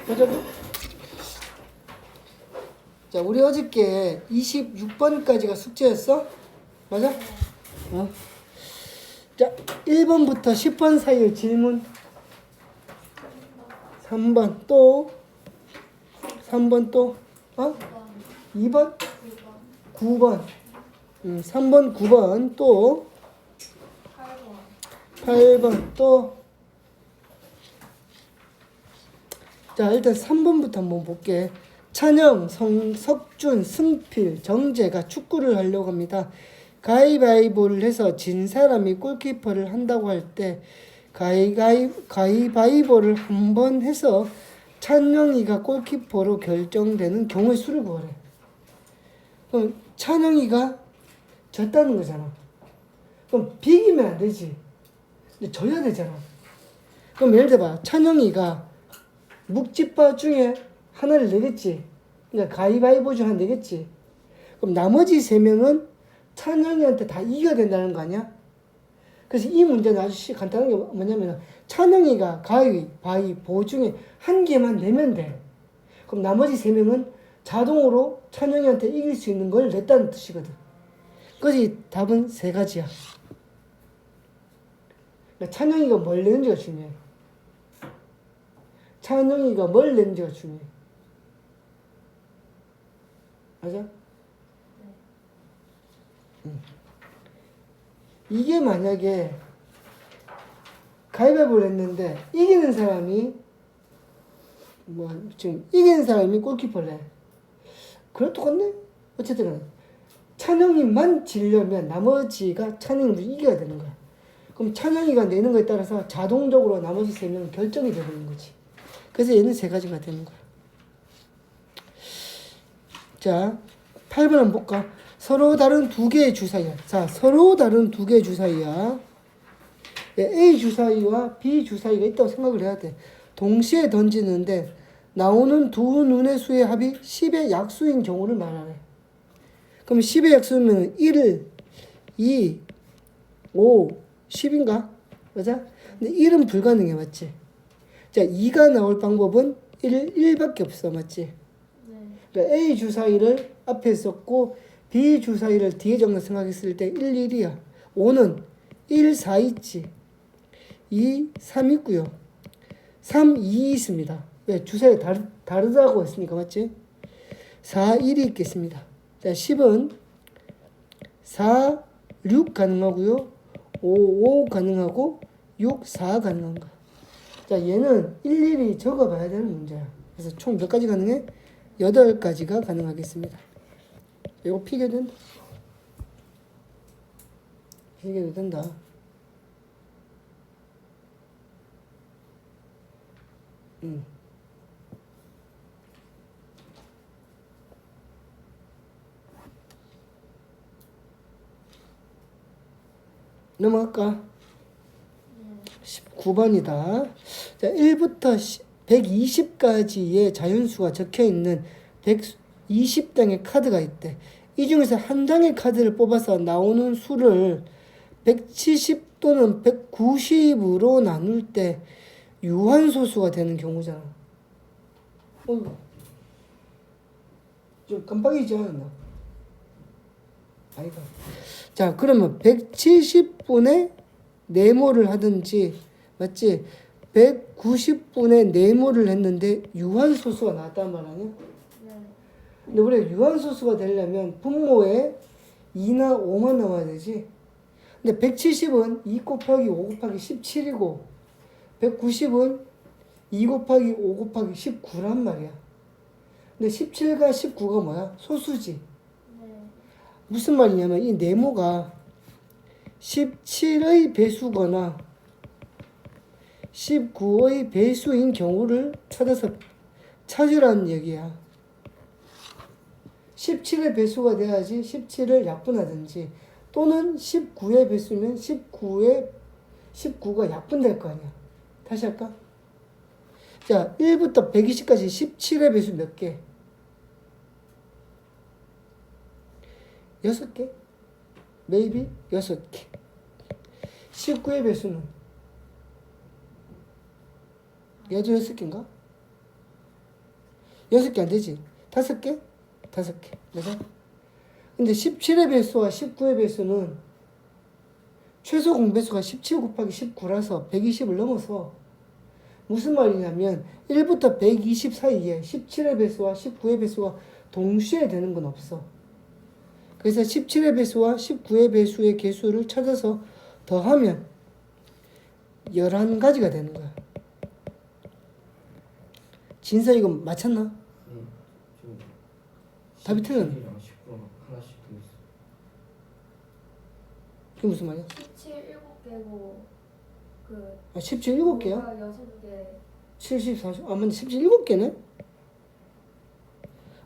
맞아. 자, 우리 어저께 26번까지가 숙제였어? 맞아? 어. 자, 1번부터 10번 사이의 질문. 3번 또 3번 또 2번 9번 3번 9번 또 8번 또. 자, 일단 3번부터 한번 볼게. 찬영, 석준, 승필, 정재가 축구를 하려고 합니다. 가위바위보를 해서 진 사람이 골키퍼를 한다고 할 때 가위바위보를 한 번 해서 찬영이가 골키퍼로 결정되는 경우의 수를 구하래. 그럼 찬영이가 졌다는 거잖아. 그럼 비기면 안 되지. 근데 져야 되잖아. 그럼 예를 들어봐. 찬영이가 묵찌빠 중에 하나를 내겠지. 그러니까 가위바위보 중 하나 내겠지. 그럼 나머지 3명은 찬영이한테 다 이겨야 된다는 거 아니야? 그래서 이 문제는 아주 간단한 게 뭐냐면 찬영이가 가위바위보 중에 한 개만 내면 돼. 그럼 나머지 3명은 자동으로 찬영이한테 이길 수 있는 걸 냈다는 뜻이거든. 그래서 답은 3가지야. 그러니까 찬영이가 뭘 내는지가 중요해. 찬영이가 뭘 냈는지가 중요해. 맞아? 이게 만약에 가위바위보를 했는데 이기는 사람이 지금 이기는 사람이 골키퍼를 해. 그래 똑같네? 어쨌든 찬영이만 지려면 나머지가 찬영이를 이겨야 되는 거야. 그럼 찬영이가 내는 거에 따라서 자동적으로 나머지 3명은 결정이 되는 거지. 그래서 얘는 3가지가 되는 거야. 자, 8번 한번 볼까? 서로 다른 2개의 주사위야. 자, 서로 다른 2개의 주사위야. A 주사위와 B 주사위가 있다고 생각을 해야 돼. 동시에 던지는데 나오는 두 눈의 수의 합이 10의 약수인 경우를 말하네. 그럼 10의 약수면 1, 2, 5, 10인가? 맞아? 근데 1은 불가능해, 맞지? 자, 2가 나올 방법은 1밖에 없어, 맞지? 그러니까 A 주사위를 앞에 썼고 B 주사위를 뒤에 적는 생각했을 때 1, 1이야. 5는 1, 4 있지. 2, 3 있고요. 3, 2 있습니다. 왜? 주사위가 다르다고 했으니까, 맞지? 4, 1이 있겠습니다. 자, 10은 4, 6 가능하고요. 5 가능하고 6, 4 가능한 거. 자, 얘는 일일이 적어봐야 되는 문제야. 그래서 총 몇 가지 가능해? 8가지가 가능하겠습니다. 이거 피게 된다. 피게도 된다. 넘어갈까? 19번이다. 자, 1부터 120까지의 자연수가 적혀있는 120장의 카드가 있대. 이 중에서 한 장의 카드를 뽑아서 나오는 수를 170 또는 190으로 나눌 때 유한소수가 되는 경우잖아. 좀 깜빡이지 않았나? 아이가. 자, 그러면 170분의 네모를 하든지, 맞지? 190분의 네모를 했는데 유한소수가 나왔단 말 아니야? 근데 우리가 유한소수가 되려면 분모에 2나 5만 나와야 되지. 근데 170은 2 곱하기 5 곱하기 17이고 190은 2 곱하기 5 곱하기 19란 말이야. 근데 17과 19가 뭐야? 소수지. 무슨 말이냐면 이 네모가 17의 배수거나 19의 배수인 경우를 찾으라는 얘기야. 17의 배수가 돼야지 17을 약분하든지 또는 19의 배수면 19가 약분될 거 아니야. 다시 할까? 자, 1부터 120까지 17의 배수 몇 개? 6개? maybe 6개. 19의 배수는 얘도 6개인가? 6개 안 되지. 5개? 5개. 맞아? 근데 17의 배수와 19의 배수는 최소 공배수가 17 곱하기 19라서 120을 넘어서 무슨 말이냐면 1부터 120 사이에 17의 배수와 19의 배수가 동시에 되는 건 없어. 그래서 17의 배수와 19의 배수의 개수를 찾아서 더하면 11가지가 되는 거야. 진서 이거 맞췄나? 네. 지금 답이 틀렸네. 19 하나씩 더 있어. 그게 무슨 말이야? 17 7개고 그 17 7개야? 6개 70, 40. 아, 맞네. 17 7개네?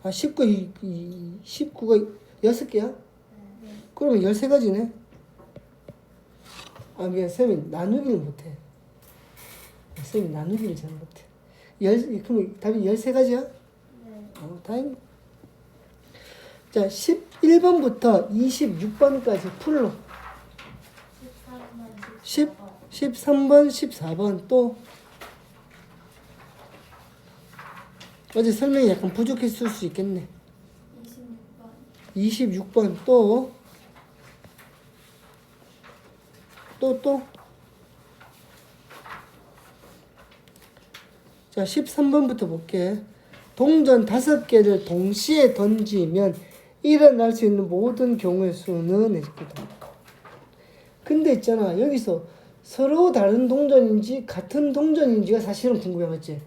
19가 6개야? 그러면 13가지네? 아, 미안. 쌤이 나누기를 못해. 쌤이 나누기를 잘 못해. 그럼 답이 13가지야? 네. 다행이다. 자, 11번부터 26번까지 풀로. 13번 13번, 14번 또 어제 설명이 약간 부족했을 수 있겠네. 26번 26번 또. 자, 13번부터 볼게. 동전 5개를 동시에 던지면 일어날 수 있는 모든 경우의 수는 이렇거든. 근데 있잖아, 여기서 서로 다른 동전인지 같은 동전인지가 사실은 궁금해, 맞지?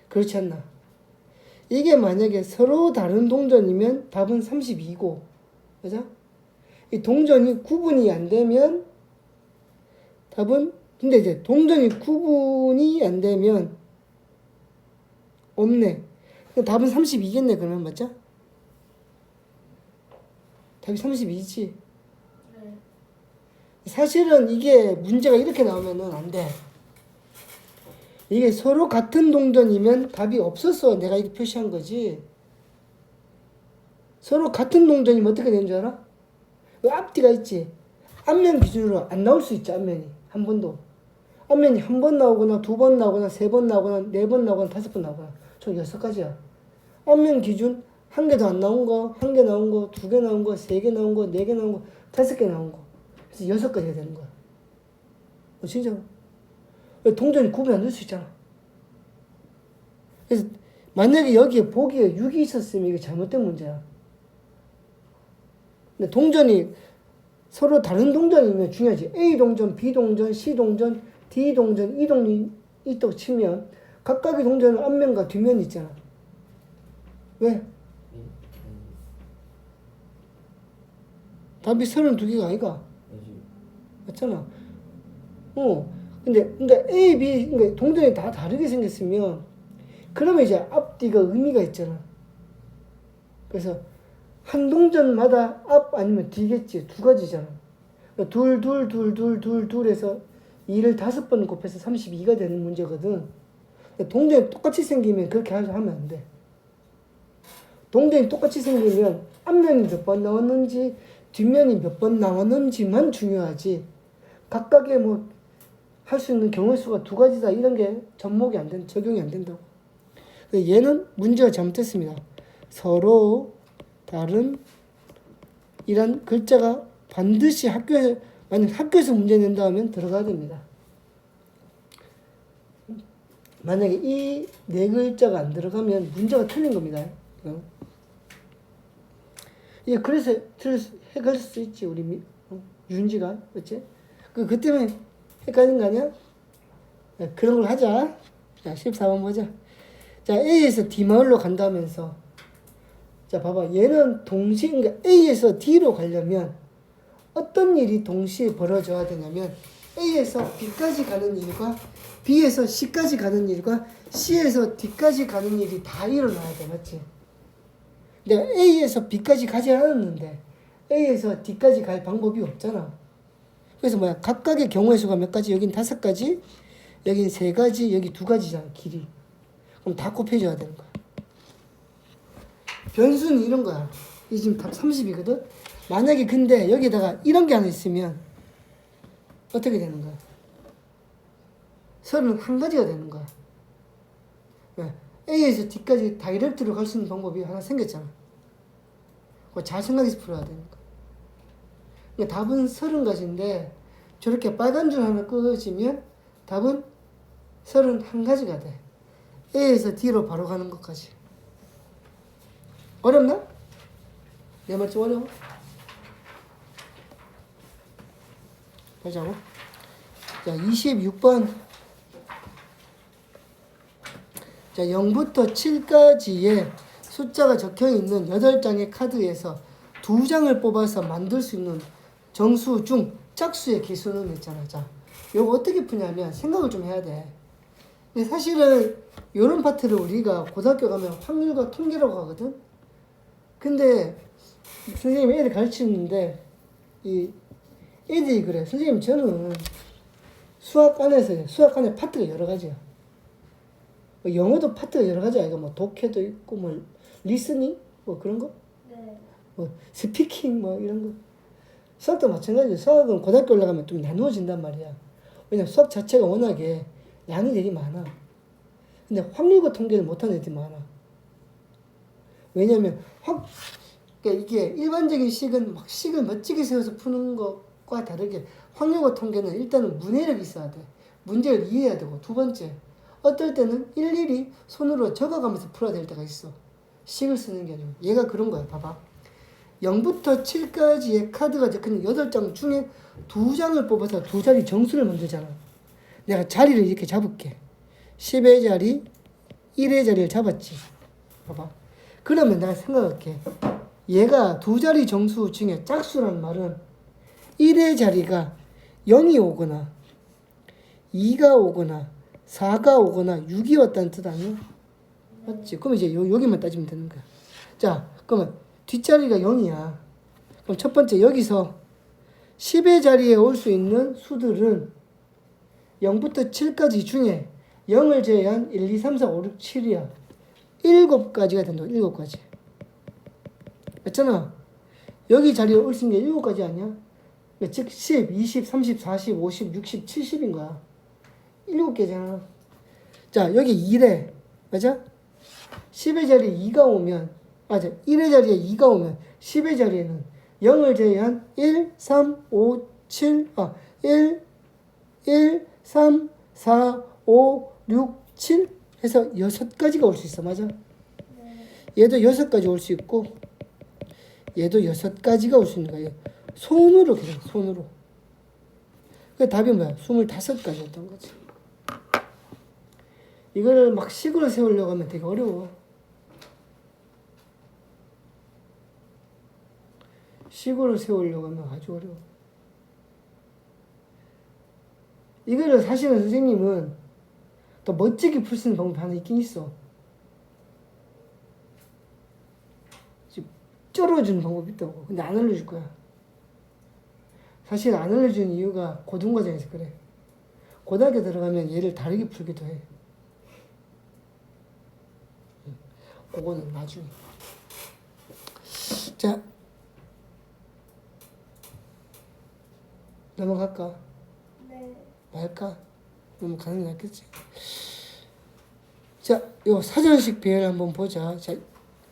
그렇지 않나? 이게 만약에 서로 다른 동전이면 답은 32고, 맞아? 이 동전이 구분이 안 되면 답은, 근데 이제 동전이 구분이 안 되면 없네. 답은 32겠네, 그러면, 맞죠? 답이 32지. 네. 사실은 이게 문제가 이렇게 나오면은 안 돼. 이게 서로 같은 동전이면 답이 없었어. 내가 이렇게 표시한 거지. 서로 같은 동전이면 어떻게 되는 줄 알아? 그 앞뒤가 있지. 앞면 기준으로 안 나올 수 있지, 앞면이. 한 번도. 앞면이 한 번 나오거나, 2번 나오거나, 3번 나오거나, 4번 나오거나, 5번 나오거나. 총 6가지야. 앞면 기준, 1개도 안 나온 거, 1개 나온 거, 2개 나온 거, 3개 나온 거, 4개 나온 거, 5개 나온 거. 그래서 6가지가 되는 거야. 진짜로. 동전이 구분 안 될 수 있잖아. 그래서 만약에 여기에 보기에 6이 있었으면 이게 잘못된 문제야. 근데 동전이 서로 다른 동전이면 중요하지. A 동전, B 동전, C 동전, D 동전, E 동전이 있다고 치면 각각의 동전은 앞면과 뒷면이 있잖아. 왜? 답이 32개가 아이가. 맞잖아. 근데 A, B, 그러니까 동전이 다 다르게 생겼으면 그러면 이제 앞뒤가 의미가 있잖아. 그래서 한 동전마다 앞 아니면 뒤겠지. 2가지잖아. 그러니까 둘 해서 2를 5번 곱해서 32가 되는 문제거든. 동전이 똑같이 생기면 그렇게 하면 안 돼. 동전이 똑같이 생기면 앞면이 몇 번 나왔는지 뒷면이 몇 번 나왔는지만 중요하지. 각각의 할 수 있는 경우의 수가 2가지다 이런 게 접목이 안 된, 적용이 안 된다고. 얘는 문제가 잘못됐습니다. 서로 다른 이란 글자가 반드시 만약 학교에서 문제 낸다 하면 들어가야 됩니다. 만약에 이 4글자가 안 들어가면 문제가 틀린 겁니다. 예, 그래서 헷갈릴 수 있지, 우리 윤지가. 그치? 그 때문에 헷갈린 거 아니야? 네, 그런 걸 하자. 자, 14번 보자. 자, A에서 D 마을로 간다면서. 자, 봐봐. 얘는 그러니까 A에서 D로 가려면 어떤 일이 동시에 벌어져야 되냐면 A에서 B까지 가는 일과 B에서 C까지 가는 일과 C에서 D까지 가는 일이 다 일어나야 돼. 맞지? 내가 A에서 B까지 가지 않았는데 A에서 D까지 갈 방법이 없잖아. 그래서 각각의 경우의 수가 몇 가지? 여긴 5가지, 여긴 3가지, 여기 2가지잖아, 길이. 그럼 다 곱해줘야 되는 거야. 변수는 이런 거야. 이 지금 답 30이거든? 만약에 근데 여기다가 이런 게 하나 있으면 어떻게 되는 거야? 31가지가 되는 거야. 왜? A에서 D까지 다이렉트로 갈 수 있는 방법이 하나 생겼잖아. 그거 잘 생각해서 풀어야 되니까. 그러니까 답은 30가지인데 저렇게 빨간 줄 하나 끄어지면 답은 31가지가 돼. A에서 D로 바로 가는 것까지. 어렵나? 내 말 좀 어려워? 보자고. 자, 26번. 자, 0부터 7까지의 숫자가 적혀 있는 8장의 카드에서 2장을 뽑아서 만들 수 있는 정수 중 짝수의 개수는 있잖아. 자, 이거 어떻게 푸냐면 생각을 좀 해야 돼. 근데 사실은 이런 파트를 우리가 고등학교 가면 확률과 통계라고 하거든. 근데 선생님이 애들 가르치는데 이 애들이 그래. 선생님 저는 수학 안에 파트가 여러 가지야. 영어도 파트가 여러 가지야. 이거 뭐 독해도 있고 뭐 리스닝 뭐 그런 거, 네. 뭐 스피킹 뭐 이런 거. 수학도 마찬가지야. 수학은 고등학교 올라가면 좀 나누어진단 말이야. 왜냐면 수학 자체가 워낙에 양이 되게 많아. 근데 확률과 통계를 못하는 애들이 많아. 왜냐면 그러니까 이게 일반적인 식은 막 식을 멋지게 세워서 푸는 것과 다르게 확률과 통계는 일단은 문해력이 있어야 돼. 문제를 이해해야 되고, 두 번째, 어떨 때는 일일이 손으로 적어가면서 풀어야 될 때가 있어. 식을 쓰는 게 아니고. 얘가 그런 거야. 봐봐. 0부터 7까지의 카드가 적혀있는 8장 중에 2장을 뽑아서 두 자리 정수를 만들잖아. 내가 자리를 이렇게 잡을게. 10의 자리, 1의 자리를 잡았지. 봐봐. 그러면 내가 생각할게. 얘가 두 자리 정수 중에 짝수라는 말은 1의 자리가 0이 오거나 2가 오거나 4가 오거나 6이 왔다는 뜻 아니야? 맞지? 그럼 이제 여기만 따지면 되는 거야. 자, 그러면 뒷자리가 0이야. 그럼 첫 번째 여기서 10의 자리에 올 수 있는 수들은 0부터 7까지 중에 0을 제외한 1, 2, 3, 4, 5, 6, 7이야. 7가지가 된다. 7가지. 맞잖아. 여기 자리에 올 수 있는 게 7가지 아니야? 즉 10, 20, 30, 40, 50, 60, 70인 거야. 7개잖아. 자, 여기 2래. 맞아? 10의 자리에 2가 오면, 맞아. 1의 자리에 2가 오면 10의 자리에는 0을 제외한 1, 3, 5, 7, 1, 3, 4, 5, 6, 7 해서 6가지가 올 수 있어. 맞아? 네. 얘도 6가지 올 수 있고, 얘도 6가지가 올 수 있는 거야. 손으로 그냥, 손으로. 그 답이 뭐야? 25가지였던 거지. 이거를 막 식으로 세우려고 하면 되게 어려워. 식으로 세우려고 하면 아주 어려워. 이거를 사실은 선생님은 더 멋지게 풀 수 있는 방법이 하나 있긴 있어. 쩔어주는 방법이 있다고. 근데 안 알려줄 거야. 사실 안 알려주는 이유가 고등과정에서 그래. 고등학교 들어가면 얘를 다르게 풀기도 해. 그거는 나중에. 자, 넘어갈까? 네. 말까? 넘어가는 게 낫겠지. 자, 요 사전식 배열 한번 보자. 자,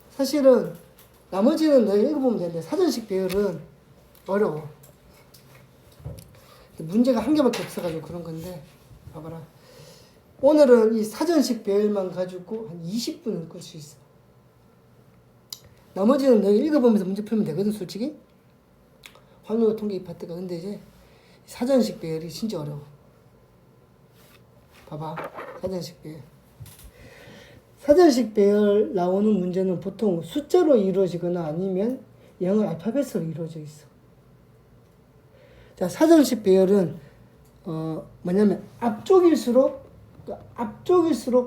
사실은 나머지는 너희 읽어보면 되는데 사전식 배열은 어려워. 문제가 한 개밖에 없어가지고 그런 건데, 봐봐라. 오늘은 이 사전식 배열만 가지고 한 20분은 끌 수 있어. 나머지는 너희 읽어보면서 문제 풀면 되거든, 솔직히. 확률과 통계 이 파트가. 근데 이제 사전식 배열이 진짜 어려워. 봐봐. 사전식 배열. 사전식 배열 나오는 문제는 보통 숫자로 이루어지거나 아니면 영어 알파벳으로 이루어져 있어. 자, 사전식 배열은 뭐냐면 앞쪽일수록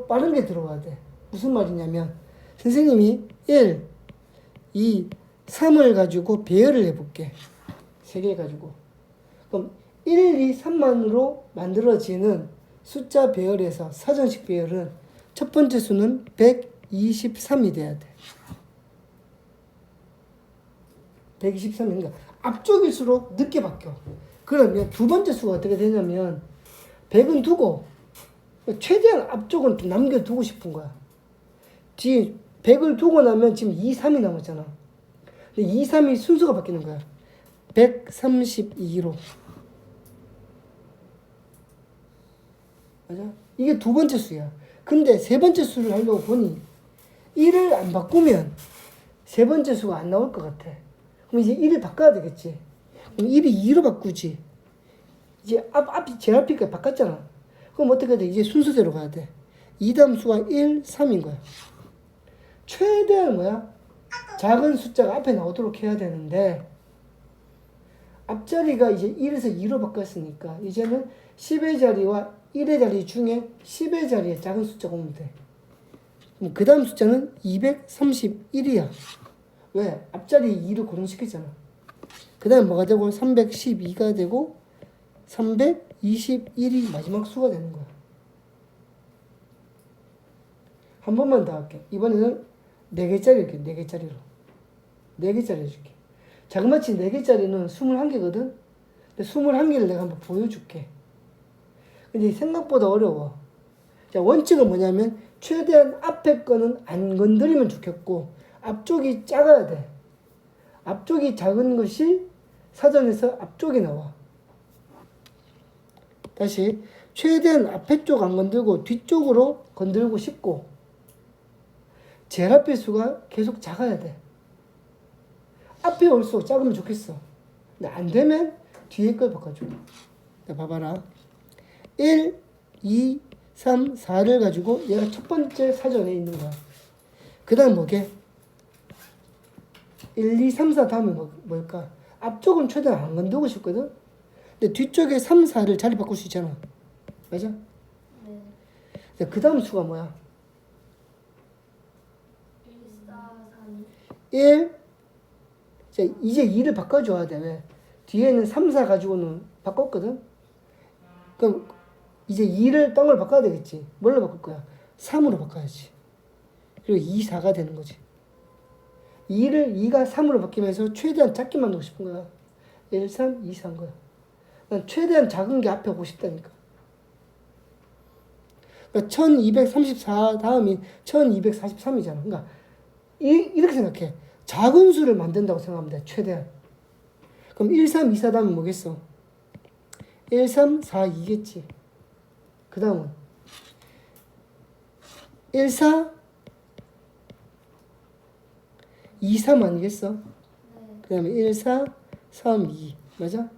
빠른 게 들어와야 돼. 무슨 말이냐면 선생님이 1, 2, 3을 가지고 배열을 해볼게. 3개 가지고. 그럼 1, 2, 3만으로 만들어지는 숫자 배열에서 사전식 배열은 첫 번째 수는 123이 돼야 돼. 123인가? 앞쪽일수록 늦게 바뀌어. 그러면 두 번째 수가 어떻게 되냐면 100은 두고 최대한 앞쪽은 좀 남겨두고 싶은 거야. 뒤에 100을 두고 나면 지금 2, 3이 남았잖아. 근데 2, 3이 순서가 바뀌는 거야. 132로. 맞아? 이게 두 번째 수야. 근데 세 번째 수를 하려고 보니 1을 안 바꾸면 세 번째 수가 안 나올 것 같아. 그럼 이제 1을 바꿔야 되겠지. 그럼 1이 2로 바꾸지. 이제 앞이 제일 앞이니까 바꿨잖아. 그럼 어떻게 해야 돼? 이제 순서대로 가야 돼. 2다음 수가 1, 3인 거야. 최대한 뭐야? 작은 숫자가 앞에 나오도록 해야 되는데 앞자리가 이제 1에서 2로 바뀌었으니까 이제는 10의 자리와 1의 자리 중에 10의 자리에 작은 숫자가 오면 돼. 그럼 그 다음 숫자는 231이야. 왜? 앞자리 2를 고정시켰잖아. 그 다음에 뭐가 되고 312가 되고 321이 마지막 수가 되는 거야. 한 번만 더 할게. 이번에는 4개짜리 이렇게 4개짜리로 4개짜리 해줄게. 자그마치 4개짜리는 21개거든. 근데 21개를 내가 한번 보여줄게. 근데 생각보다 어려워. 자, 원칙은 뭐냐면 최대한 앞에 거는 안 건드리면 좋겠고 앞쪽이 작아야 돼. 앞쪽이 작은 것이 사전에서 앞쪽이 나와. 다시 최대한 앞에 쪽 안 건들고 뒤쪽으로 건들고 싶고 제일 앞에 수가 계속 작아야 돼. 앞에 올수록 작으면 좋겠어. 근데 안 되면 뒤에 걸 바꿔줘. 자, 봐봐라. 1, 2, 3, 4를 가지고 얘가 첫 번째 사전에 있는 거야. 그 다음 뭐게? 1, 2, 3, 4 다음에 뭘까? 앞쪽은 최대한 안 건들고 싶거든? 근데 뒤쪽에 3, 4를 자리 바꿀 수 있잖아. 맞아? 네. 그 다음 수가 뭐야? 1, 4, 3. 1. 자, 이제 2를 바꿔줘야 돼. 왜? 뒤에는 3, 4 가지고는 바꿨거든? 그럼 이제 2를 땅을 바꿔야 되겠지. 뭘로 바꿀 거야? 3으로 바꿔야지. 그리고 2, 4가 되는 거지. 2가 3으로 바뀌면서 최대한 작게 만들고 싶은 거야. 1, 3, 2, 4인 거야. 난 최대한 작은 게 앞에 오고 싶다니까. 그러니까 1234 다음이 1243이잖아. 그러니까 이렇게 생각해. 작은 수를 만든다고 생각하면 돼. 최대한. 그럼 1, 3, 2, 4 다음은 뭐겠어? 1, 3, 4, 2겠지. 그 다음은 1, 4, 2, 3 아니겠어? 네. 그 다음에 1, 4, 3, 2. 맞아?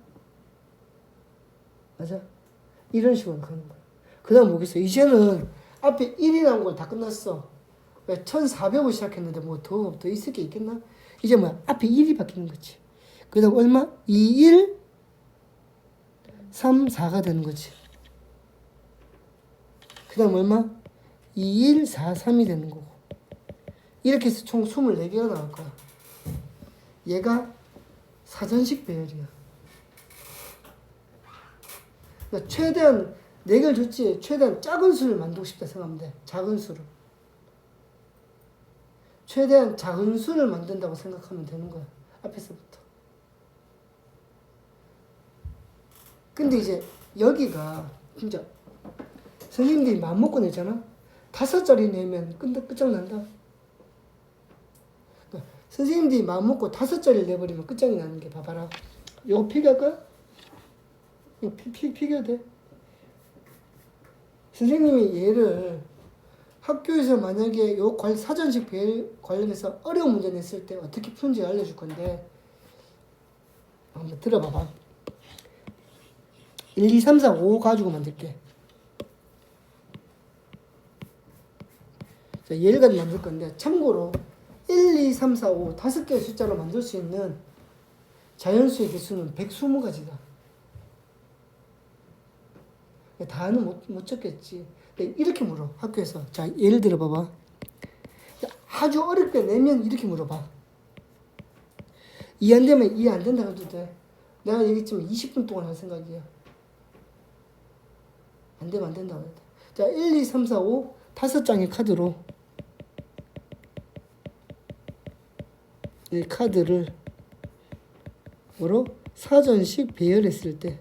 맞아? 이런 식으로 가는 거야. 그 다음 뭐겠어? 이제는 앞에 1이라는 걸 다 끝났어. 왜 1400을 시작했는데 뭐 더 있을 게 있겠나? 이제 뭐야? 앞에 1이 바뀌는 거지. 그 다음 얼마? 2, 1, 3, 4가 되는 거지. 그 다음 얼마? 2, 1, 4, 3이 되는 거고. 이렇게 해서 총 24개가 나올 거야. 얘가 사전식 배열이야. 그러니까 최대한 4개를 줬지. 최대한 작은 수를 만들고 싶다 생각하면 돼. 작은 수를. 최대한 작은 수를 만든다고 생각하면 되는 거야. 앞에서부터. 근데 이제 여기가 진짜 선생님들이 마음먹고 내잖아. 5자리 내면 끝장난다. 그러니까 선생님들이 마음먹고 5자리를 내버리면 끝장이 나는 게 봐봐라. 이거 필기할까? 이거 필기해도 돼. 선생님이 얘를 학교에서 만약에 요 사전식 배열 관련해서 어려운 문제 냈을 때 어떻게 푸는지 알려줄 건데 한번 들어봐봐. 1, 2, 3, 4, 5 가지고 만들게. 자, 얘를 가지고 만들 건데 참고로 1, 2, 3, 4, 5 5개의 숫자로 만들 수 있는 자연수의 개수는 120가지다. 다는 못 적겠지. 이렇게 물어 학교에서. 자, 예를 들어 봐봐. 아주 어렵게 내면 이렇게 물어봐. 이해 안 되면 이해 안 된다 해도 돼. 내가 얘기했지만 20분 동안 할 생각이야. 안 되면 안 된다고 해야 돼. 자, 1, 2, 3, 4, 5 5장의 카드로 이 카드를 뭐로? 사전식 배열했을 때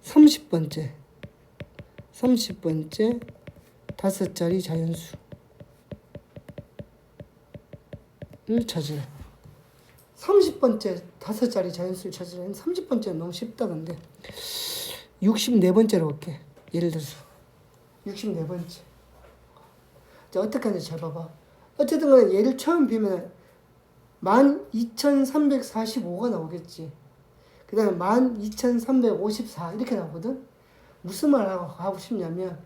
30번째 5자리 자연수를 찾으래. 30번째 5자리 자연수를 찾으래. 30번째는 너무 쉽다. 근데 64번째로 볼게. 예를 들어서 64번째. 자, 어떻게 하는지 잘 봐봐. 어쨌든 간에 얘를 처음 비면 12,345가 나오겠지. 그 다음에 12,354 이렇게 나오거든. 무슨 말 하고 싶냐면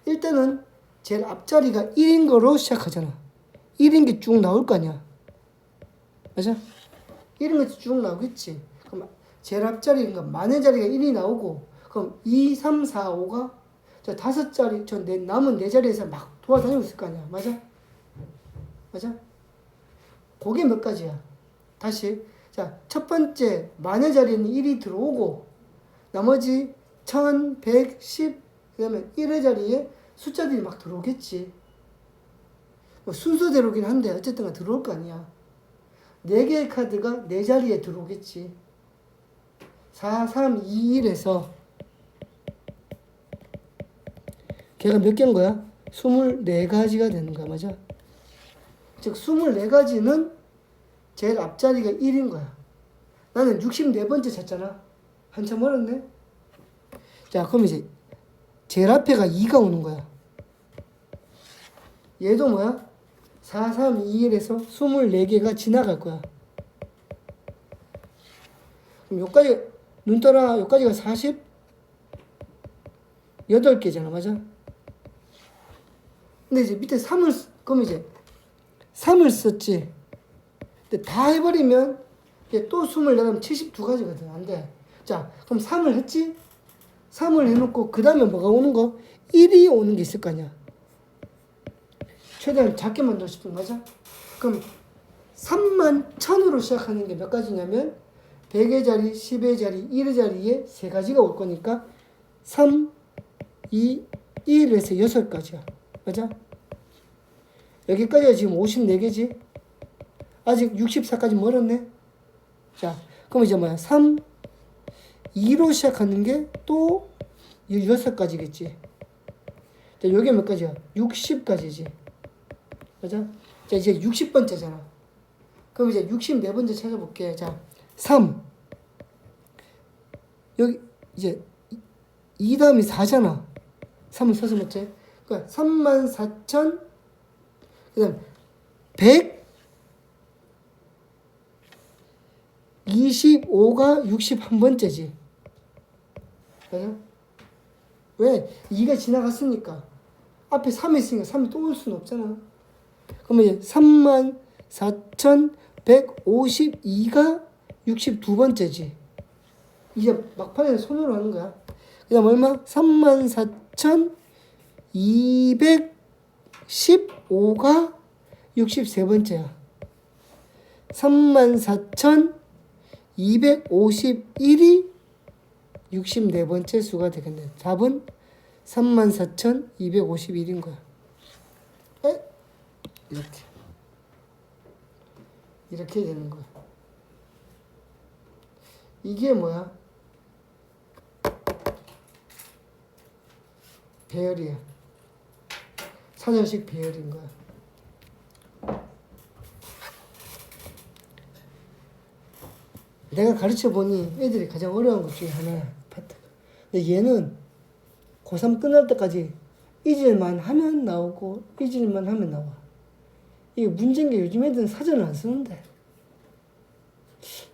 일단은 제일 앞자리가 1인 거로 시작하잖아. 1인 게 쭉 나올 거 아니야. 맞아? 1인 게 쭉 나오겠지. 그럼 제일 앞자리가 만의 자리가 1이 나오고 그럼 2, 3, 4, 5가 저 5자리 저 남은 4자리에서 막 돌아다니고 있을 거 아니야. 맞아? 맞아? 그게 몇 가지야. 다시 자, 첫 번째 만의 자리에는 1이 들어오고 나머지 1110 그다음에 1의 자리에 숫자들이 막 들어오겠지. 뭐 순서대로긴 한데 어쨌든 들어올 거 아니야. 4개의 카드가 4자리에 들어오겠지. 4, 3, 2, 1에서 걔가 몇 개인 거야? 24가지가 되는 거야. 맞아? 즉 24가지는 제일 앞자리가 1인 거야. 나는 64번째 찾잖아. 한참 멀었네. 자, 그럼 이제 제일 앞에가 2가 오는 거야. 얘도 뭐야? 4, 3, 2, 1에서 24개가 지나갈 거야. 그럼 여기까지 눈 떠라. 여기까지가 48개잖아. 맞아? 근데 이제 밑에 3을 그럼 이제 3을 썼지. 근데 다 해버리면 이게 또 24면 72가지거든. 안 돼. 자, 그럼 3을 했지? 3을 해놓고 그 다음에 뭐가 오는 거? 1이 오는 게 있을 거 아니야. 최대한 작게 만들고 싶은 거죠. 그럼 3만 1000으로 시작하는 게 몇 가지냐면 100의 자리, 10의 자리, 1의 자리에 3가지가 올 거니까 3, 2, 1에서 6가지야. 맞아? 여기까지가 지금 54개지? 아직 64까지 멀었네? 자, 그럼 이제 뭐야? 3, 2로 시작하는 게 또 6가지겠지. 자, 요게 몇 가지야? 60가지지. 맞아? 자, 이제 60번째잖아. 그럼 이제 64번째 찾아볼게. 자, 3. 여기, 이제, 2 다음이 4잖아. 3은 서서 몇째? 그러니까 34,000, 그 다음, 125가 61번째지. 맞아? 왜? 2가 지나갔으니까. 앞에 3이 있으니까 3이 또 올 수는 없잖아. 그러면 이제 34,152가 62번째지. 이제 막판에 손으로 하는 거야. 그 다음 얼마? 34,215가 63번째야. 34,251이 64번째 수가 되겠네. 답은 34,251인 거야. 에? 이렇게 되는 거야. 이게 뭐야? 배열이야. 사전식 배열인 거야. 내가 가르쳐 보니 애들이 가장 어려운 것 중에 하나야. 파트가. 근데 얘는 고3 끝날 때까지 잊을만 하면 나오고 잊을만 하면 나와. 이게 문제인 게 요즘 애들은 사전을 안 쓰는데.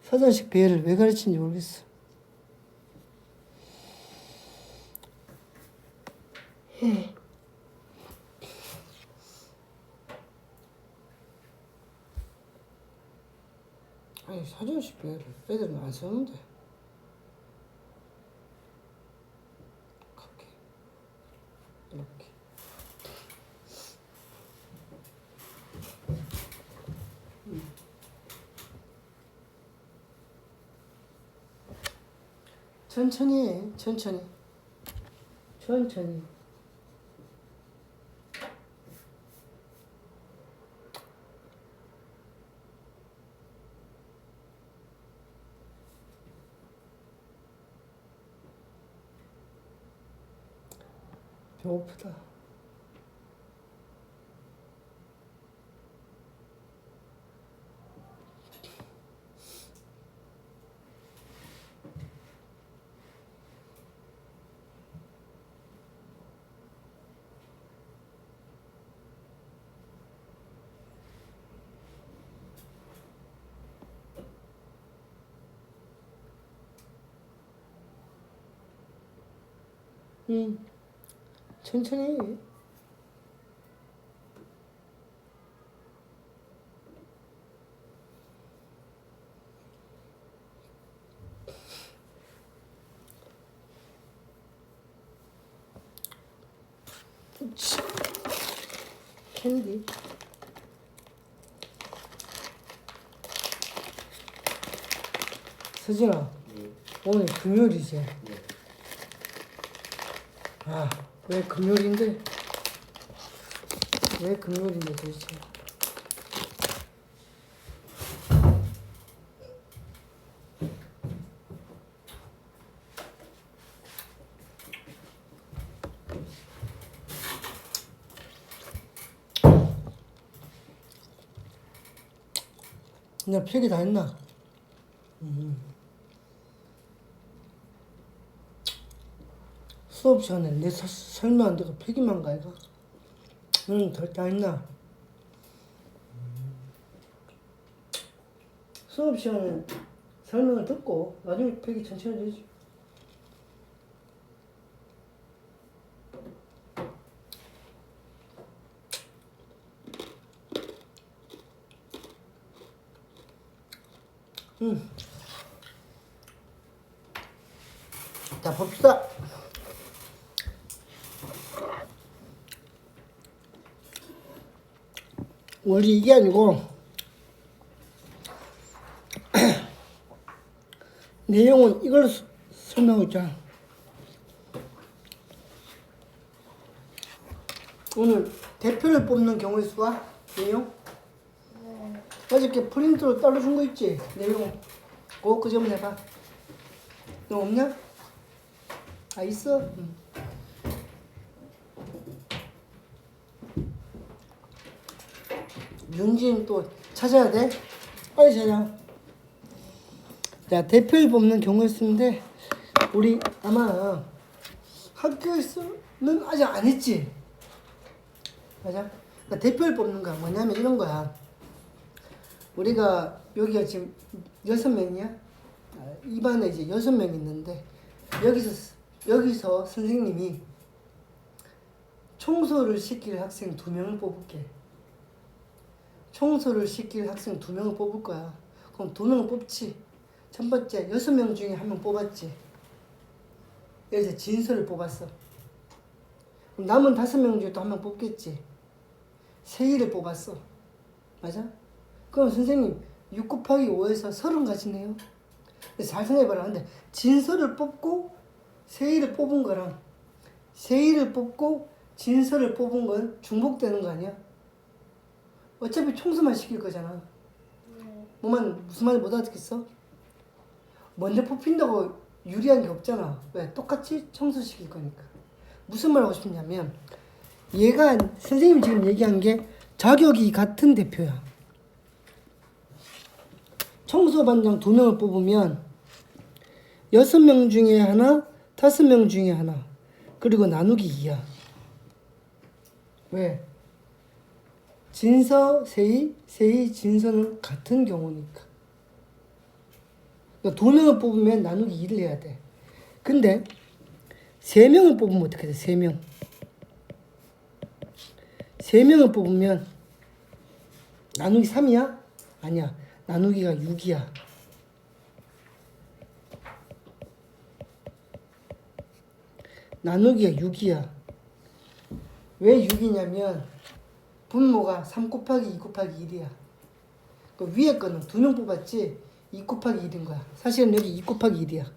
사전식 배열을 왜 가르치는지 모르겠어. 아니, 사전식 배열을 애들은 안 쓰는데. 이렇게. 이렇게. 천천히 해. 천천히. 천천히. 배고프다. 천천히. 그렇지. 캔디. 서진아, 네. 오늘 금요일이지? 네. 아, 왜 금요일인데? 왜 금요일인데 도대체? 그냥 필기 다 했나? 수업 시간에 내 설명 안 되고 필기만 가, 이거? 다 했나? 수업 시간에 설명을 듣고 나중에 필기 천천히 되지. 자, 봅시다. 원리 이게 아니고 내용은 이걸 설명하고 있잖아. 오늘 대표를 뽑는 경우의 수와 내용. 네. 어저께 프린트로 따로 준 거 있지? 내용. 그 점 해봐. 너 없냐? 아, 있어? 응. 윤진 또 찾아야 돼? 빨리 찾아. 자, 대표를 뽑는 경우의 수인데, 우리 아마 학교에서는 아직 안 했지? 맞아? 그러니까 대표를 뽑는 거야. 뭐냐면 이런 거야. 우리가 여기가 지금 6명이야? 이 반에 이제 6명 있는데, 여기서 선생님이 청소를 시킬 학생 2명을 뽑을게. 청소를 시킬 학생 2명을 뽑을 거야. 그럼 2명을 뽑지. 첫 번째, 6명 중에 1명 뽑았지. 여기서 진서를 뽑았어. 그럼 남은 5명 중에 또 1명 뽑겠지. 세희를 뽑았어. 맞아? 그럼 선생님, 6 곱하기 5에서 30 가지네요. 잘 생각해봐라. 근데 진서를 뽑고 세희를 뽑은 거랑 세희를 뽑고 진서를 뽑은 건 중복되는 거 아니야? 어차피 청소만 시킬 거잖아. 네. 무슨 말인지 못 알아듣겠어? 먼저 뽑힌다고 유리한 게 없잖아. 왜? 똑같이 청소시킬 거니까. 무슨 말 하고 싶냐면 얘가 선생님이 지금 얘기한 게 자격이 같은 대표야. 청소반장 2명을 뽑으면 6명 중에 하나, 5명 중에 하나, 그리고 나누기 2야. 왜? 진서, 세희, 진서는 같은 경우니까. 그러니까 2명을 뽑으면 나누기 2를 해야 돼. 근데 3명을 뽑으면 어떻게 돼? 3명. 3명을 뽑으면 나누기 3이야? 아니야. 나누기가 6이야. 나누기가 6이야. 왜 6이냐면 분모가 3 곱하기 2 곱하기 1이야. 그 위에 거는 2명 뽑았지 2 곱하기 1인 거야. 사실은 여기 2 곱하기 1이야.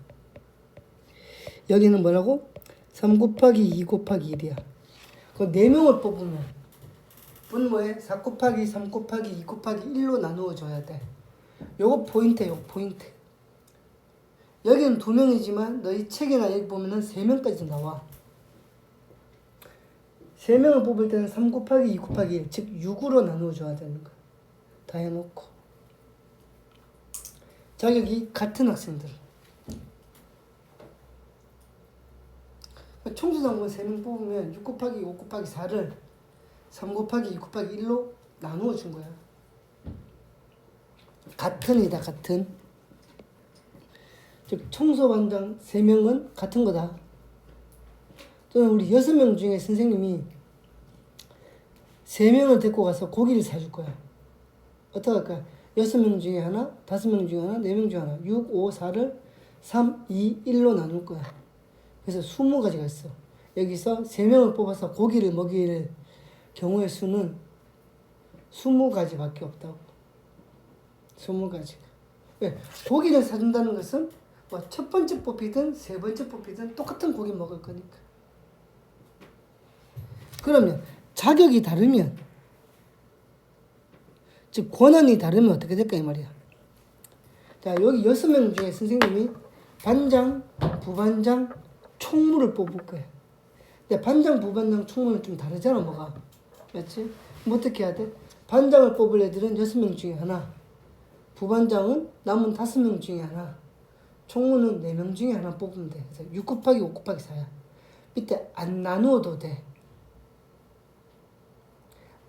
여기는 뭐라고? 3 곱하기 2 곱하기 1이야. 그 4명을 뽑으면 분모에 4 곱하기 3 곱하기 2 곱하기 1로 나누어 줘야 돼. 요거 포인트야, 요거 포인트. 여기는 2명이지만 너희 책이나 여기 보면은 3명까지 나와. 3명을 뽑을 때는 3 곱하기 2 곱하기 1, 즉 6으로 나누어 줘야 되는 거야. 다 해놓고. 자격이 같은 학생들. 총수당번 3명 뽑으면 6 곱하기 5 곱하기 4를 3 곱하기 2 곱하기 1로 나누어 준 거야. 같은 이다, 같은. 즉 청소반장 3명은 같은 거다. 또는 우리 6명 중에 선생님이 3명을 데리고 가서 고기를 사줄 거야. 어떻게 할까? 6명 중에 하나, 5명 중에 하나, 4명 중에 하나. 6, 5, 4를 3, 2, 1로 나눌 거야. 그래서 20가지가 있어. 여기서 3명을 뽑아서 고기를 먹일 경우의 수는 20가지밖에 없다고. 20가지가. 왜? 고기를 사준다는 것은 뭐 첫 번째 뽑히든 세 번째 뽑히든 똑같은 고기 먹을 거니까. 그러면 자격이 다르면, 즉 권한이 다르면 어떻게 될까 이 말이야. 자, 여기 6명 중에 선생님이 반장, 부반장, 총무를 뽑을 거야. 근데 반장, 부반장, 총무는 좀 다르잖아, 뭐가. 맞지? 뭐 어떻게 해야 돼? 반장을 뽑을 애들은 6명 중에 하나, 부반장은 남은 5명 중에 하나, 총무는 4명 중에 하나 뽑으면 돼. 그래서 6 곱하기 5 곱하기 4야. 밑에 안 나누어도 돼.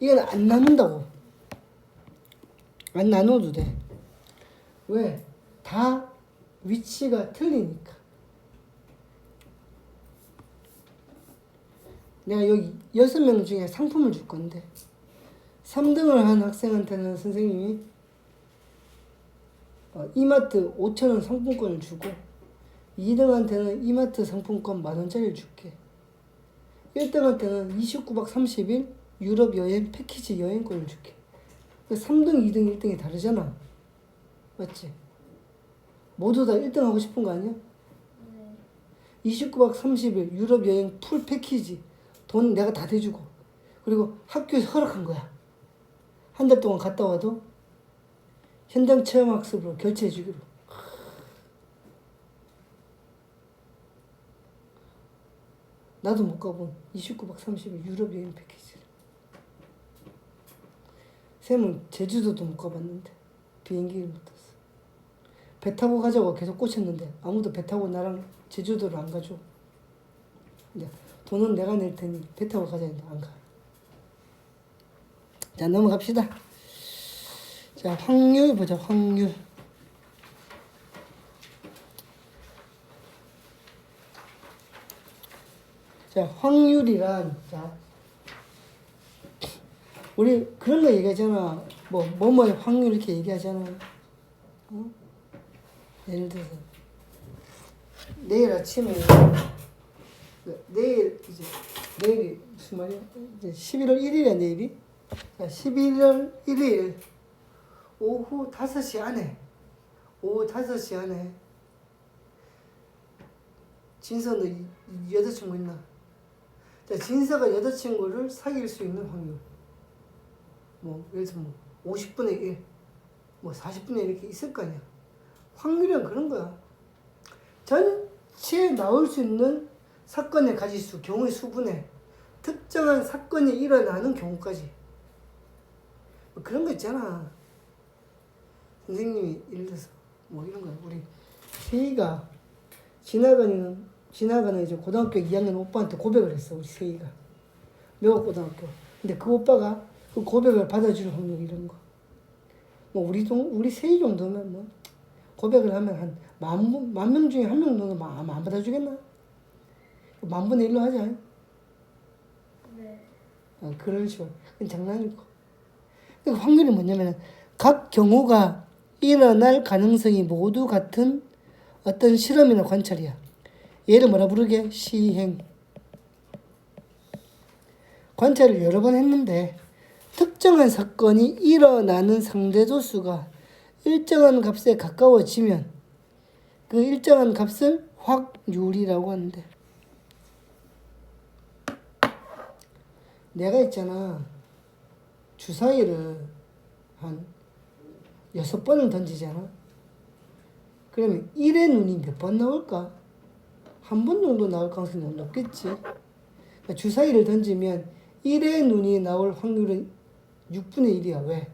이건 안 나눈다고. 안 나눠도 돼. 왜? 다 위치가 틀리니까. 내가 여기 6명 중에 상품을 줄 건데 3등을 한 학생한테는 선생님이 이마트 5,000원 상품권을 주고 2등한테는 이마트 상품권 10,000원짜리를 줄게. 1등한테는 29박 30일 유럽 여행 패키지 여행권을 줄게. 3등, 2등, 1등이 다르잖아. 맞지? 모두 다 1등 하고 싶은 거 아니야? 네. 29박 30일 유럽 여행 풀 패키지 돈 내가 다 대주고, 그리고 학교에서 허락한 거야. 한 달 동안 갔다 와도 현장 체험 학습으로 결제해 주기로. 나도 못 가본 29박 30일 유럽 여행 패키지. 쌤은 제주도도 못 가봤는데 비행기를 못 탔어. 배 타고 가자고 계속 꽂혔는데 아무도 배 타고 나랑 제주도를 안 가줘. 근데 돈은 내가 낼 테니 배 타고 가자 했는데 안 가. 자, 넘어갑시다. 자, 확률 보자. 확률. 자, 확률이란, 자, 우리 그런 거 얘기하잖아. 뭐뭐의 확률 이렇게 얘기하잖아. 어? 예를 들어서 내일 아침에 내일이 무슨 말이야? 이제 11월 1일이야 내일이. 자, 11월 1일 오후 5시 안에 진서 너 여자친구 있나? 자, 진서가 여자친구를 사귈 수 있는 확률. 예를 들어 50분의 1, 40분의 1 이렇게 있을 거 아니야. 확률은 그런 거야. 전체에 나올 수 있는 사건의 가지수, 경우의 수분에 특정한 사건이 일어나는 경우까지. 그런 거 있잖아. 선생님이 예를 들어서 이런 거야. 우리 세희가 지나가는 이제 고등학교 2학년 오빠한테 고백을 했어. 우리 세희가 매곡고등학교. 근데 그 오빠가 그 고백을 받아줄 확률 이런 거. 우리 세희 정도면 고백을 하면 한 10,000명 중에 1명 정도는 안 받아주겠나? 10,000분의 1로 하자. 네. 그런 식으로. 그건 장난이고. 그 확률이 뭐냐면 각 경우가 일어날 가능성이 모두 같은 어떤 실험이나 관찰이야. 얘를 뭐라 부르게? 시행. 관찰을 여러 번 했는데 특정한 사건이 일어나는 상대도수가 일정한 값에 가까워지면 그 일정한 값을 확률이라고 하는데, 내가 있잖아 주사위를 한 6번을 던지잖아. 그러면 1의 눈이 몇 번 나올까? 한 번 정도 나올 가능성이 높겠지. 그러니까 주사위를 던지면 1의 눈이 나올 확률은 6분의 1이야. 왜?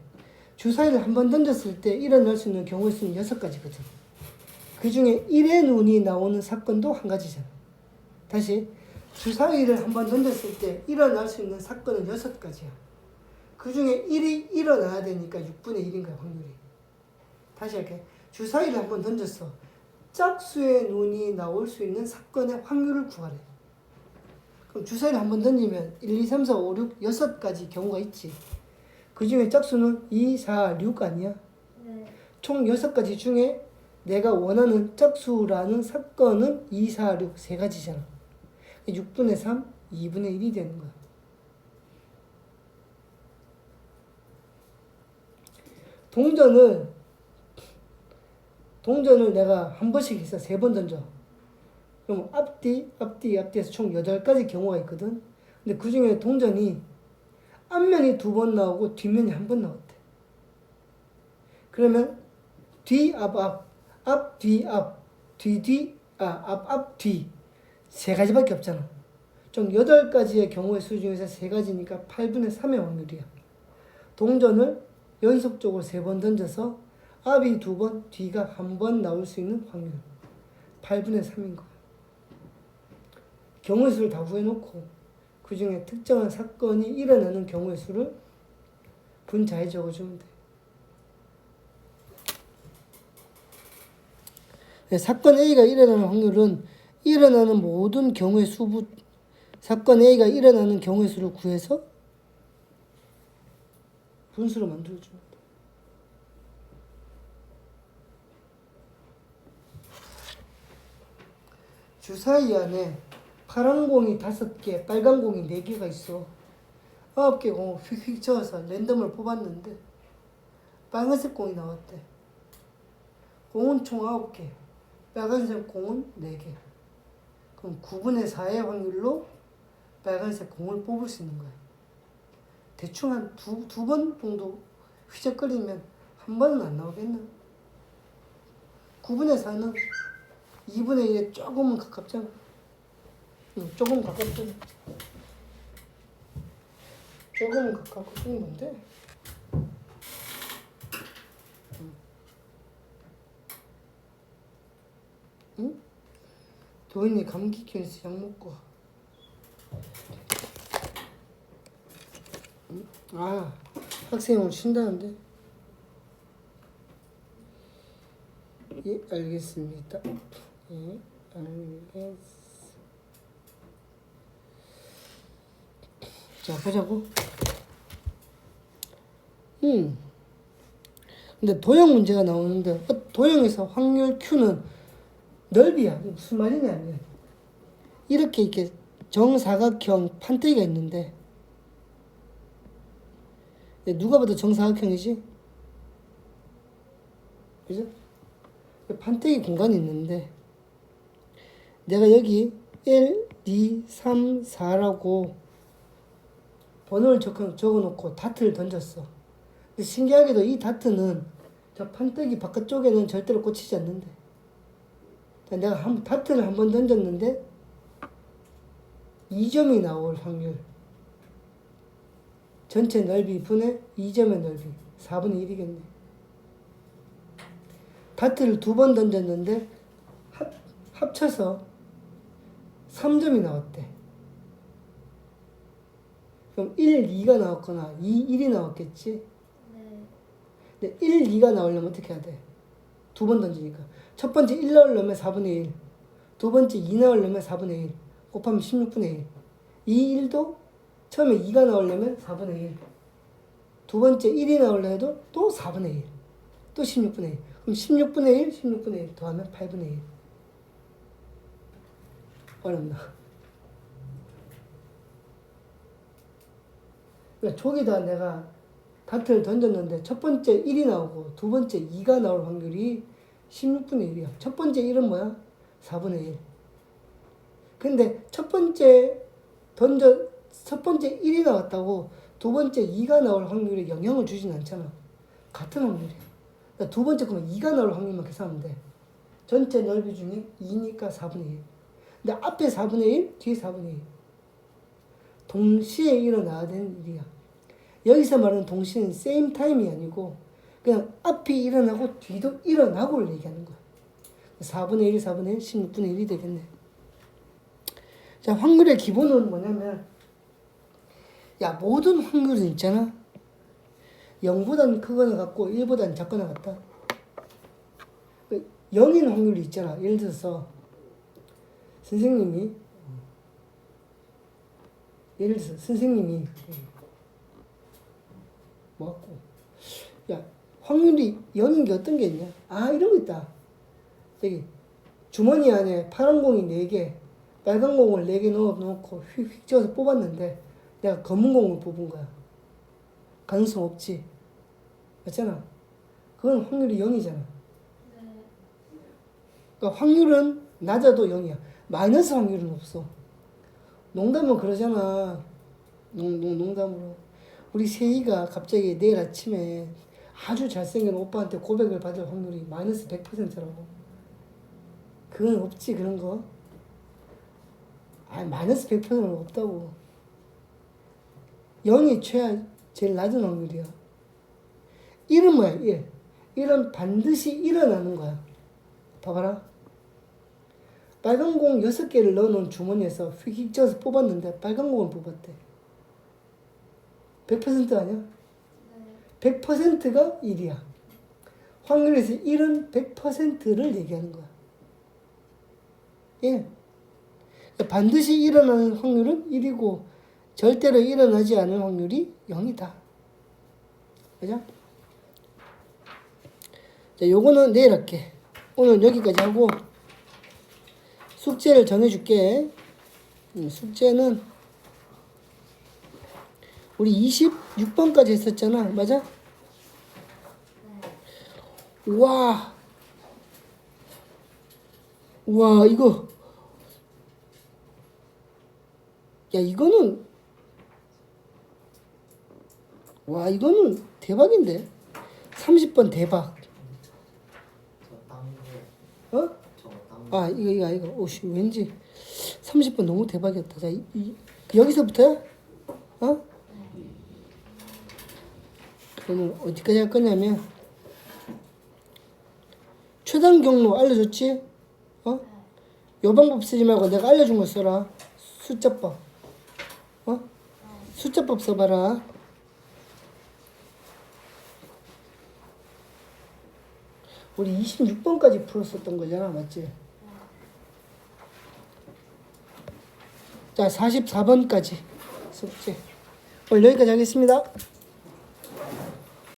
주사위를 한 번 던졌을 때 일어날 수 있는 경우의 수는 6가지거든. 그 중에 1의 눈이 나오는 사건도 한 가지잖아. 다시 주사위를 한 번 던졌을 때 일어날 수 있는 사건은 6가지야. 그 중에 1이 일어나야 되니까 6분의 1인 거야, 확률이. 다시 할게. 주사위를 한 번 던졌어. 짝수의 눈이 나올 수 있는 사건의 확률을 구하래. 그럼 주사위를 한 번 던지면 1, 2, 3, 4, 5, 6, 6가지 경우가 있지. 그 중에 짝수는 2, 4, 6 아니야? 네. 총 6가지 중에 내가 원하는 짝수라는 사건은 2, 4, 6, 3가지잖아. 6분의 3, 2분의 1이 되는 거야. 동전을 내가 한 번씩 해서 3번 던져. 그럼 앞뒤에서 총 8가지 경우가 있거든. 근데 그 중에 동전이 앞면이 2번 나오고 뒷면이 1번 나왔대. 그러면 뒤, 앞, 뒤, 앞, 뒤, 앞, 뒤. 3가지밖에 없잖아. 총 8가지의 경우의 수 중에서 3가지니까 8분의 3의 확률이야. 동전을 연속적으로 3번 던져서 앞이 2번, 뒤가 1번 나올 수 있는 확률. 8분의 3인 거야. 경우의 수를 다 구해놓고 그 중에 특정한 사건이 일어나는 경우의 수를 분자에 적어주면 돼. 사건 A가 일어나는 확률은 일어나는 모든 경우의 수부 사건 A가 일어나는 경우의 수를 구해서 분수로 만들어주면 돼. 주사위 안에 파란 공이 5개, 빨간 공이 4개가 있어. 9개 공을 휙휙 쳐서 랜덤을 뽑았는데 빨간색 공이 나왔대. 공은 총 9개, 빨간색 공은 4개. 그럼 9분의 4의 확률로 빨간색 공을 뽑을 수 있는 거야. 대충 한 두 번 정도 휘적거리면 한 번은 안 나오겠나? 9분의 4는 2분의 1에 조금은 가깝잖아. 조금 가깝잖아. 조금은 가깝고 그게 뭔데? 응? 도인이 감기 기운에서 약 먹고 와. 아, 학생이 오늘 쉰다는데? 예, 알겠습니다. 예, 알겠습니다. 자, 보자고. 근데 도형 문제가 나오는데, 도형에서 확률 Q는 넓이야. 무슨 말이냐면, 이렇게 정사각형 판때기가 있는데, 누가 봐도 정사각형이지? 그죠? 판때기 공간이 있는데, 내가 여기 1, 2, 3, 4라고 번호를 적어놓고 다트를 던졌어. 근데 신기하게도 이 다트는 저 판때기 바깥쪽에는 절대로 꽂히지 않는데. 내가 다트를 한 번 던졌는데 2점이 나올 확률. 전체 넓이 분의 2점의 넓이. 4분의 1이겠네. 다트를 2번 던졌는데 합쳐서 3점이 나왔대. 그럼 1, 2가 나왔거나 2, 1이 나왔겠지? 네. 근데 1, 2가 나오려면 어떻게 해야 돼? 2번 던지니까. 첫 번째 1 나오려면 4분의 1. 두 번째 2 나오려면 4분의 1. 곱하면 16분의 1. 이 1도 처음에 2가 나오려면 4분의 1. 두 번째 1이 나오려 해도 또 4분의 1. 또 16분의 1. 그럼 16분의 1, 16분의 1 더하면 8분의 1. 어렵나? 그러니까 저기다 내가 다트를 던졌는데 첫 번째 1이 나오고 두 번째 2가 나올 확률이 16분의 1이야. 첫 번째 1은 뭐야? 4분의 1. 근데 첫 번째 1이 나왔다고 두 번째 2가 나올 확률에 영향을 주진 않잖아. 같은 확률이야. 그러니까 두 번째 거면 2가 나올 확률만 계산하면 돼. 전체 넓이 중에 2니까 4분의 1. 근데 앞에 4분의 1, 뒤에 4분의 1. 동시에 일어나야 되는 일이야. 여기서 말하는 동시에는 same time이 아니고 그냥 앞이 일어나고 뒤도 일어나고를 얘기하는 거야. 4분의 1, 4분의 1, 16분의 1이 되겠네. 자, 확률의 기본은 뭐냐면 야, 모든 확률은 있잖아. 0보다는 크거나 같고 1보다는 작거나 같다. 0인 확률이 있잖아. 예를 들어서 선생님이 뭐 갖고 야, 확률이 0인 게 어떤 게 있냐? 아, 이런 거 있다. 여기 주머니 안에 파란 공이 4개, 빨간 공을 4개 넣어놓고 휙휙 찍어서 뽑았는데 내가 검은 공을 뽑은 거야. 가능성 없지. 맞잖아. 그건 확률이 0이잖아. 네. 그러니까 확률은 낮아도 0이야. 마이너스 확률은 없어. 농담은 그러잖아. 농담으로. 우리 세희가 갑자기 내일 아침에 아주 잘생긴 오빠한테 고백을 받을 확률이 마이너스 100%라고. 그건 없지, 그런 거. 마이너스 100%는 없다고. 0이 제일 낮은 확률이야. 1은 뭐야, 1? 1은 반드시 일어나는 거야. 봐봐라. 빨간 공 6개를 넣어놓은 주머니에서 휙휙 쪄서 뽑았는데 빨간 공을 뽑았대. 100% 아니야? 100%가 1이야. 확률에서 1은 100%를 얘기하는 거야. 1. 반드시 일어나는 확률은 1이고 절대로 일어나지 않을 확률이 0이다. 그죠? 자, 요거는 내일 할게. 오늘 여기까지 하고 숙제를 정해줄게. 숙제는 우리 26번까지 했었잖아. 맞아? 우와. 우와, 이거. 야, 이거는. 와, 이거는 대박인데. 30번 대박. 저 어? 딴 아, 이거. 오씨, 왠지 30번 너무 대박이었다. 자, 여기서부터야? 어? 그러면 어디까지 할 거냐면, 최단 경로 알려줬지? 어? 요 방법 쓰지 말고 내가 알려준 거 써라. 숫자법. 어? 숫자법 써봐라. 우리 26번까지 풀었었던 거잖아. 맞지? 자, 44번까지 숙제. 오늘 여기까지 하겠습니다.